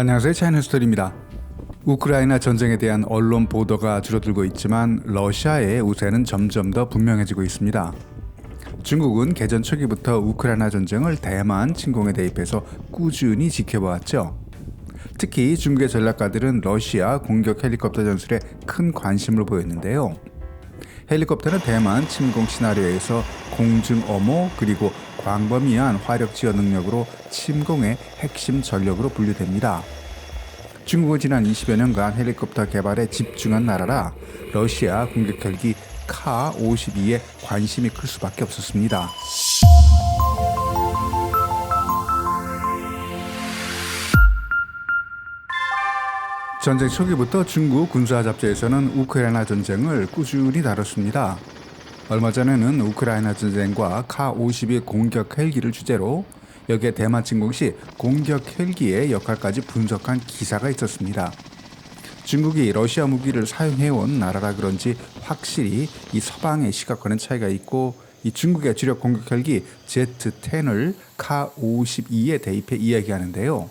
안녕하세요. 차이나스토리입니다. 우크라이나 전쟁에 대한 언론 보도가 줄어들고 있지만 러시아의 우세는 점점 더 분명해지고 있습니다. 중국은 개전 초기부터 우크라이나 전쟁을 대만 침공에 대입해서 꾸준히 지켜보았죠. 특히 중국의 전략가들은 러시아 공격 헬리콥터 전술에 큰 관심을 보였는데요. 헬리콥터는 대만 침공 시나리오에서 공중 엄호 그리고 광범위한 화력 지원 능력으로 침공의 핵심 전력으로 분류됩니다. 중국은 지난 20여 년간 헬리콥터 개발에 집중한 나라라 러시아 공격 헬기 카-52에 관심이 클 수밖에 없었습니다. 전쟁 초기부터 중국 군사 잡지에서는 우크라이나 전쟁을 꾸준히 다뤘습니다. 얼마 전에는 우크라이나 전쟁과 카-52 공격 헬기를 주제로 여기에 대만 침공 시 공격 헬기의 역할까지 분석한 기사가 있었습니다. 중국이 러시아 무기를 사용해온 나라라 그런지 확실히 이 서방의 시각과는 차이가 있고 이 중국의 주력 공격 헬기 Z-10을 카-52에 대입해 이야기하는데요.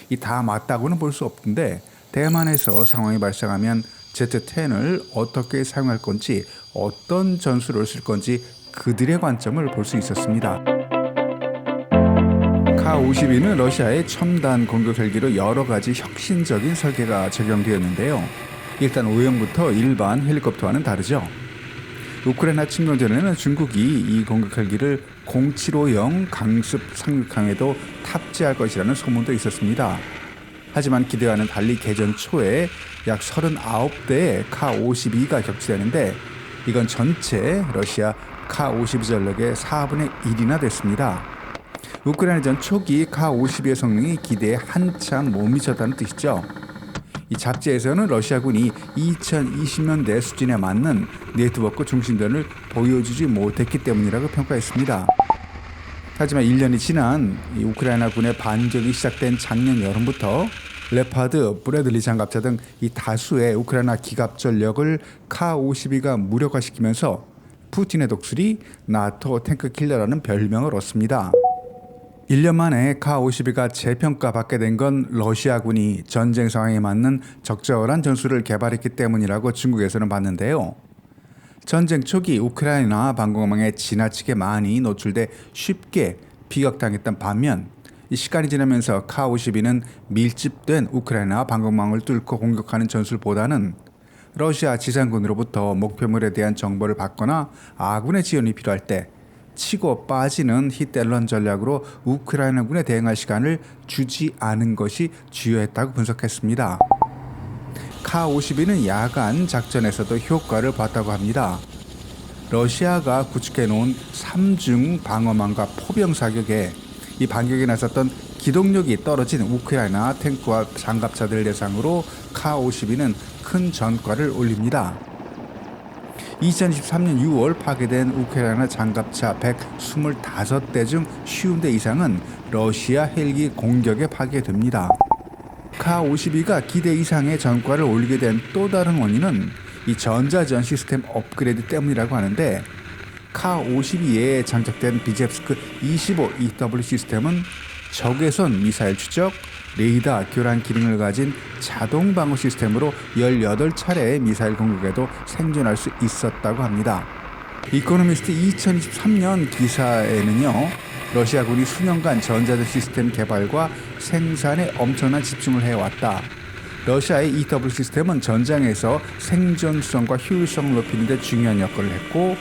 이 다 맞다고는 볼 수 없는데 대만에서 상황이 발생하면 Z-10을 어떻게 사용할 건지 어떤 전술을 쓸 건지 그들의 관점을 볼 수 있었습니다. 카-52는 러시아의 첨단 공격 헬기로 여러 가지 혁신적인 설계가 적용되었는데요. 일단 오형부터 일반 헬리콥터와는 다르죠. 우크라이나 침공 전에는 중국이 이 공격 헬기를 0750 강습 상륙함에도 탑재할 것이라는 소문도 있었습니다. 하지만 기대와는 달리 개전 초에 약 39대의 카-52가 격추되는데 이건 전체 러시아 카-52 전력의 4분의 1이나 됐습니다. 우크라이나전 초기 카-52의 성능이 기대에 한참 못 미쳤다는 뜻이죠. 이 잡지에서는 러시아군이 2020년대 수준에 맞는 네트워크 중심전을 보여주지 못했기 때문이라고 평가했습니다. 하지만 1년이 지난 이 우크라이나군의 반격이 시작된 작년 여름부터 레파드, 브래들리 장갑차 등 이 다수의 우크라이나 기갑 전력을 카-52가 무력화시키면서 푸틴의 독수리 나토 탱크 킬러라는 별명을 얻습니다. 1년 만에 카-52가 재평가받게 된 건 러시아군이 전쟁 상황에 맞는 적절한 전술을 개발했기 때문이라고 중국에서는 봤는데요. 전쟁 초기 우크라이나 방공망에 지나치게 많이 노출돼 쉽게 피격당했던 반면 이 시간이 지나면서 카-52는 밀집된 우크라이나 방공망을 뚫고 공격하는 전술보다는 러시아 지상군으로부터 목표물에 대한 정보를 받거나 아군의 지원이 필요할 때 치고 빠지는 히트앤런 전략으로 우크라이나군에 대응할 시간을 주지 않은 것이 주요했다고 분석했습니다. 카-52는 야간 작전에서도 효과를 봤다고 합니다. 러시아가 구축해놓은 3중 방어망과 포병 사격에 이 반격에 나섰던 기동력이 떨어진 우크라이나 탱크와 장갑차들 대상으로 카-52는 큰 전과를 올립니다. 2023년 6월 파괴된 우크라이나 장갑차 125대 중 50대 이상은 러시아 헬기 공격에 파괴됩니다. 카-52가 기대 이상의 전과를 올리게 된 또 다른 원인은 이 전자전 시스템 업그레이드 때문이라고 하는데 카-52에 장착된 비제프스크 25 EW 시스템은 적외선 미사일 추적, 레이더 교란 기능을 가진 자동 방어 시스템으로 18차례의 미사일 공격에도 생존할 수 있었다고 합니다. 이코노미스트 2023년 기사에는요. 러시아군이 수년간 전자전 시스템 개발과 생산에 엄청난 집중을 해왔다. 러시아의 EW 시스템은 전장에서 생존성과 효율성을 높이는 데 중요한 역할을 했고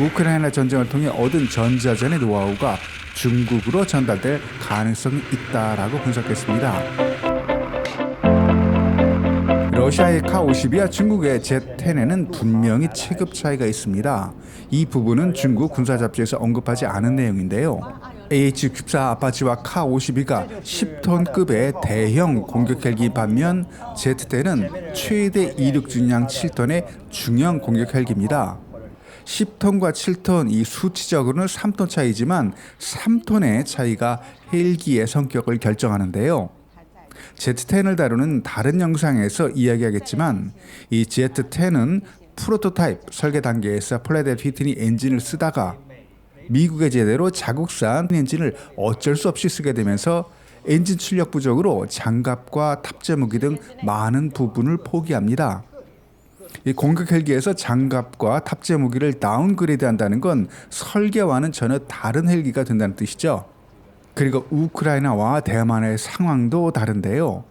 우크라이나 전쟁을 통해 얻은 전자전의 노하우가 중국으로 전달될 가능성이 있다라고 분석했습니다. 러시아의 카-52와 중국의 Z-10에는 분명히 체급 차이가 있습니다. 이 부분은 중국 군사 잡지에서 언급하지 않은 내용인데요. AH-94 아파치와 카-52가 10톤급의 대형 공격 헬기 반면 Z-10은 최대 이륙 중량 7톤의 중형 공격 헬기입니다. 10톤과 7톤 이 수치적으로는 3톤 차이지만 3톤의 차이가 헬기의 성격을 결정하는데요. Z-10을 다루는 다른 영상에서 이야기하겠지만 이 Z-10은 프로토타입 설계 단계에서 플랫 휘트니 엔진을 쓰다가 미국의 제대로 자국산 엔진을 어쩔 수 없이 쓰게 되면서 엔진 출력 부족으로 장갑과 탑재 무기 등 많은 부분을 포기합니다. 이 공격 헬기에서 장갑과 탑재 무기를 다운그레이드한다는 건 설계와는 전혀 다른 헬기가 된다는 뜻이죠. 그리고 우크라이나와 대만의 상황도 다른데요.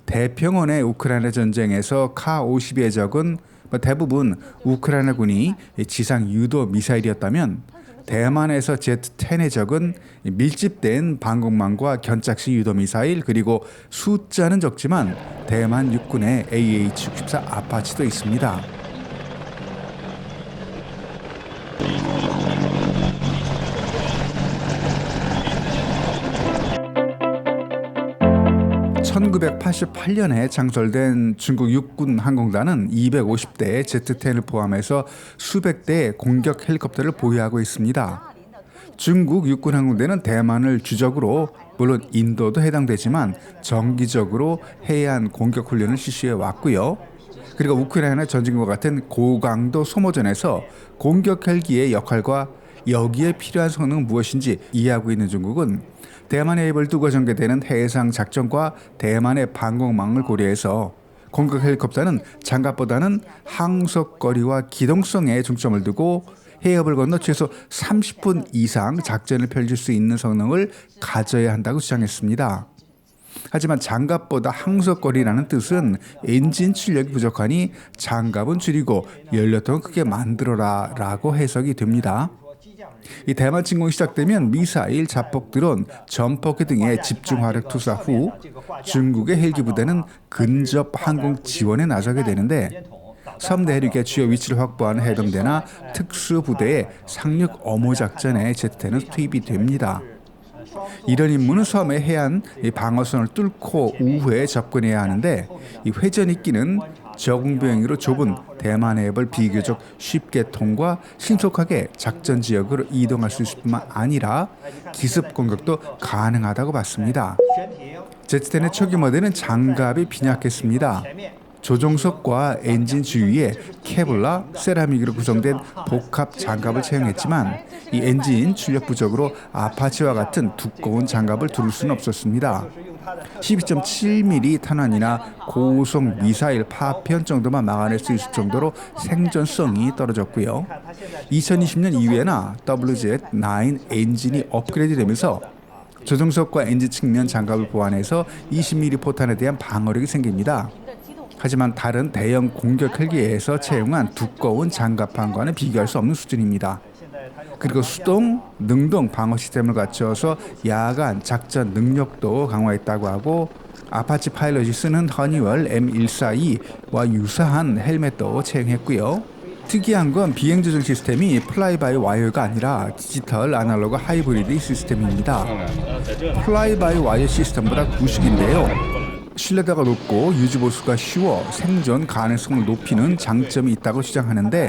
대평원의 우크라이나 전쟁에서 카-52의 적은 대부분 우크라이나군이 지상 유도 미사일이었다면 대만에서 Z-10의 적은 밀집된 방공망과 견착식 유도 미사일, 그리고 숫자는 적지만 대만 육군의 AH-64 아파치도 있습니다. (1988년에) 창설된 중국 육군 항공단은 250대의 Z-10을 포함해서 수백 대의 공격 헬리콥터를 보유하고 있습니다. 중국 육군 항공대는 대만을 주적으로, 물론 인도도 해당되지만 정기적으로 해안 공격 훈련을 실시해 왔고요. 그리고 우크라이나 전쟁과 같은 고강도 소모전에서 공격 헬기의 역할과 여기에 필요한 성능은 무엇인지 이해하고 있는 중국은 대만의 입을 두고 전개되는 해상 작전과 대만의 방공망을 고려해서 공격 헬리콥터는 장갑보다는 항속거리와 기동성에 중점을 두고 해협을 건너 최소 30분 이상 작전을 펼칠 수 있는 성능을 가져야 한다고 주장했습니다. 하지만 장갑보다 항속거리라는 뜻은 엔진 출력이 부족하니 장갑은 줄이고 연료통은 크게 만들어라 라고 해석이 됩니다. 이 대만 침공이 시작되면 미사일, 자폭 드론, 전폭기 등의 집중화력 투사 후 중국의 헬기 부대는 근접 항공 지원에 나서게 되는데 섬 내륙의 주요 위치를 확보하는 해병대나 특수부대의 상륙 엄호 작전에 Z-10은 투입이 됩니다. 이런 임무는 섬의 해안 방어선을 뚫고 우회에 접근해야 하는데 이 회전익기는 저공 비행기로 좁은 대만 해협을 비교적 쉽게 통과 신속하게 작전 지역으로 이동할 수 있을 뿐만 아니라 기습 공격도 가능하다고 봤습니다. Z-10의 초기 모델은 장갑이 빈약했습니다. 조종석과 엔진 주위에 케블라, 세라믹으로 구성된 복합 장갑을 채용했지만 이 엔진 출력 부족으로 아파치와 같은 두꺼운 장갑을 두를 수는 없었습니다. 12.7mm 탄환이나 고속 미사일 파편 정도만 막아낼 수 있을 정도로 생존성이 떨어졌고요. 2020년 이후에나 WZ-9 엔진이 업그레이드되면서 조종석과 엔진 측면 장갑을 보완해서 20mm 포탄에 대한 방어력이 생깁니다. 하지만 다른 대형 공격 헬기에서 채용한 두꺼운 장갑판과는 비교할 수 없는 수준입니다. 그리고 수동, 능동 방어 시스템을 갖춰서 야간 작전 능력도 강화했다고 하고 아파치 파일럿이 쓰는 허니월 M142와 유사한 헬멧도 채용했고요. 특이한 건 비행 조정 시스템이 플라이 바이 와이어가 아니라 디지털 아날로그 하이브리드 시스템입니다. 플라이 바이 와이어 시스템보다 구식인데요. 신뢰도가 높고 유지보수가 쉬워 생존 가능성을 높이는 장점이 있다고 주장하는데,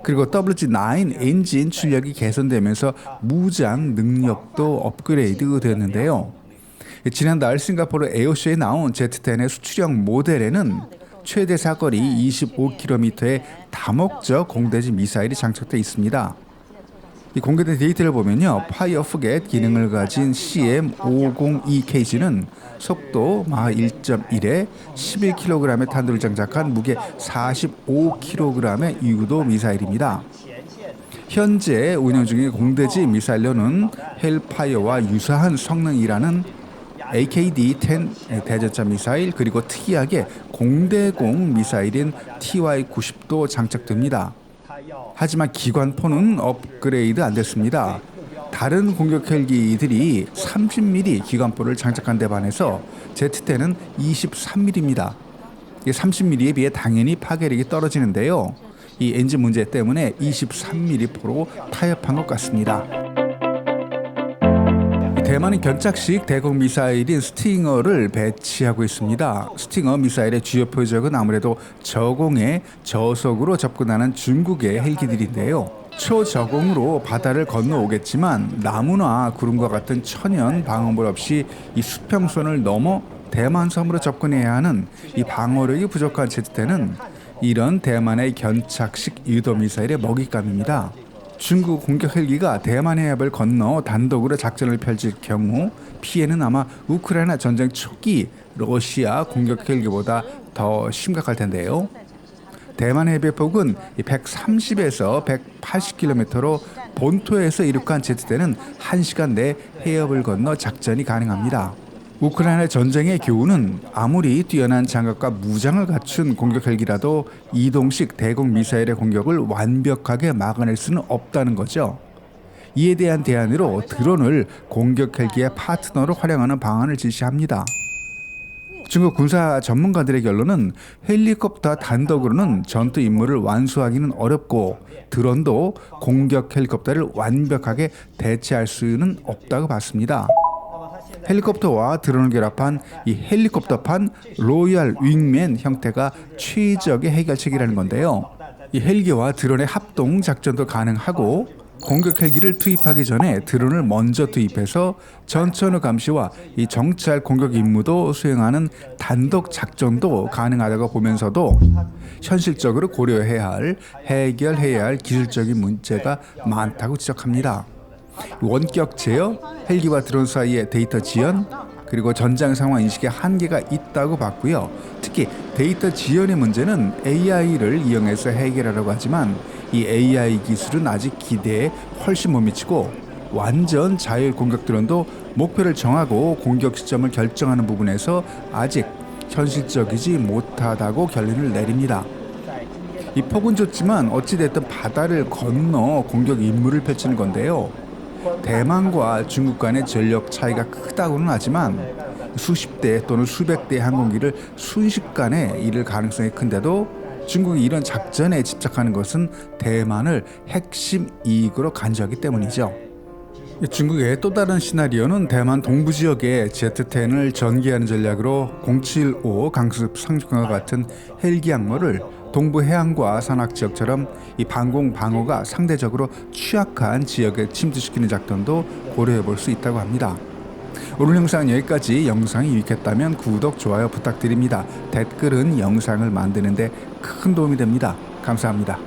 그리고 WZ-9 엔진 출력이 개선되면서 무장 능력도 업그레이드 되었는데요. 지난달 싱가포르 에어쇼에 나온 Z-10의 수출형 모델에는 최대 사거리 25km의 다목적 공대지 미사일이 장착되어 있습니다. 이 공개된 데이터를 보면요, 파이어 포겟 기능을 가진 CM502KG는 속도 마 1.1에 11kg의 탄두를 장착한 무게 45kg의 유도 미사일입니다. 현재 운영 중인 공대지 미사일로는 헬파이어와 유사한 성능이라는 AKD-10 대전차 미사일, 그리고 특이하게 공대공 미사일인 TY-90도 장착됩니다. 하지만 기관포는 업그레이드 안 됐습니다. 다른 공격 헬기들이 30mm 기관포를 장착한 데 반해서 Z-10은 23mm입니다. 30mm에 비해 당연히 파괴력이 떨어지는데요. 이 엔진 문제 때문에 23mm 포로 타협한 것 같습니다. 대만은 견착식 대공 미사일인 스팅어를 배치하고 있습니다. 스팅어 미사일의 주요 표적은 아무래도 저공에 저속으로 접근하는 중국의 헬기들인데요. 초저공으로 바다를 건너오겠지만 나무나 구름과 같은 천연 방어물 없이 이 수평선을 넘어 대만 섬으로 접근해야 하는 이 방어력이 부족한 Z-10은 이런 대만의 견착식 유도 미사일의 먹잇감입니다. 중국 공격 헬기가 대만 해협을 건너 단독으로 작전을 펼칠 경우 피해는 아마 우크라이나 전쟁 초기 러시아 공격 헬기보다 더 심각할 텐데요. 대만 해변폭은 130에서 180km로 본토에서 이륙한 제트대는 1시간 내 해협을 건너 작전이 가능합니다. 우크라이나 전쟁의 교훈은 아무리 뛰어난 장갑과 무장을 갖춘 공격 헬기라도 이동식 대공 미사일의 공격을 완벽하게 막아낼 수는 없다는 거죠. 이에 대한 대안으로 드론을 공격 헬기의 파트너로 활용하는 방안을 제시합니다. 중국 군사 전문가들의 결론은 헬리콥터 단독으로는 전투 임무를 완수하기는 어렵고 드론도 공격 헬리콥터를 완벽하게 대체할 수는 없다고 봤습니다. 헬리콥터와 드론을 결합한 이 헬리콥터판 로얄 윙맨 형태가 최적의 해결책이라는 건데요. 이 헬기와 드론의 합동 작전도 가능하고 공격 헬기를 투입하기 전에 드론을 먼저 투입해서 전천후 감시와 이 정찰 공격 임무도 수행하는 단독 작전도 가능하다고 보면서도 현실적으로 해결해야 할 기술적인 문제가 많다고 지적합니다. 원격 제어, 헬기와 드론 사이의 데이터 지연, 그리고 전장 상황 인식에 한계가 있다고 봤고요. 특히 데이터 지연의 문제는 AI를 이용해서 해결하려고 하지만 이 AI 기술은 아직 기대에 훨씬 못 미치고 완전 자율 공격 드론도 목표를 정하고 공격 시점을 결정하는 부분에서 아직 현실적이지 못하다고 결론을 내립니다. 이 폭은 좋지만 어찌됐든 바다를 건너 공격 임무를 펼치는 건데요. 대만과 중국 간의 전력 차이가 크다고는 하지만 수십 대 또는 수백 대의 항공기를 순식간에 잃을 가능성이 큰데도 중국이 이런 작전에 집착하는 것은 대만을 핵심 이익으로 간주하기 때문이죠. 중국의 또 다른 시나리오는 대만 동부 지역에 Z-10을 전개하는 전략으로 075 강습 상륙함과 같은 헬기 항모를 동부 해안과 산악 지역처럼 이 방공 방어가 상대적으로 취약한 지역에 침투시키는 작전도 고려해 볼 수 있다고 합니다. 오늘 영상은 여기까지. 영상이 유익했다면 구독, 좋아요 부탁드립니다. 댓글은 영상을 만드는 데 큰 도움이 됩니다. 감사합니다.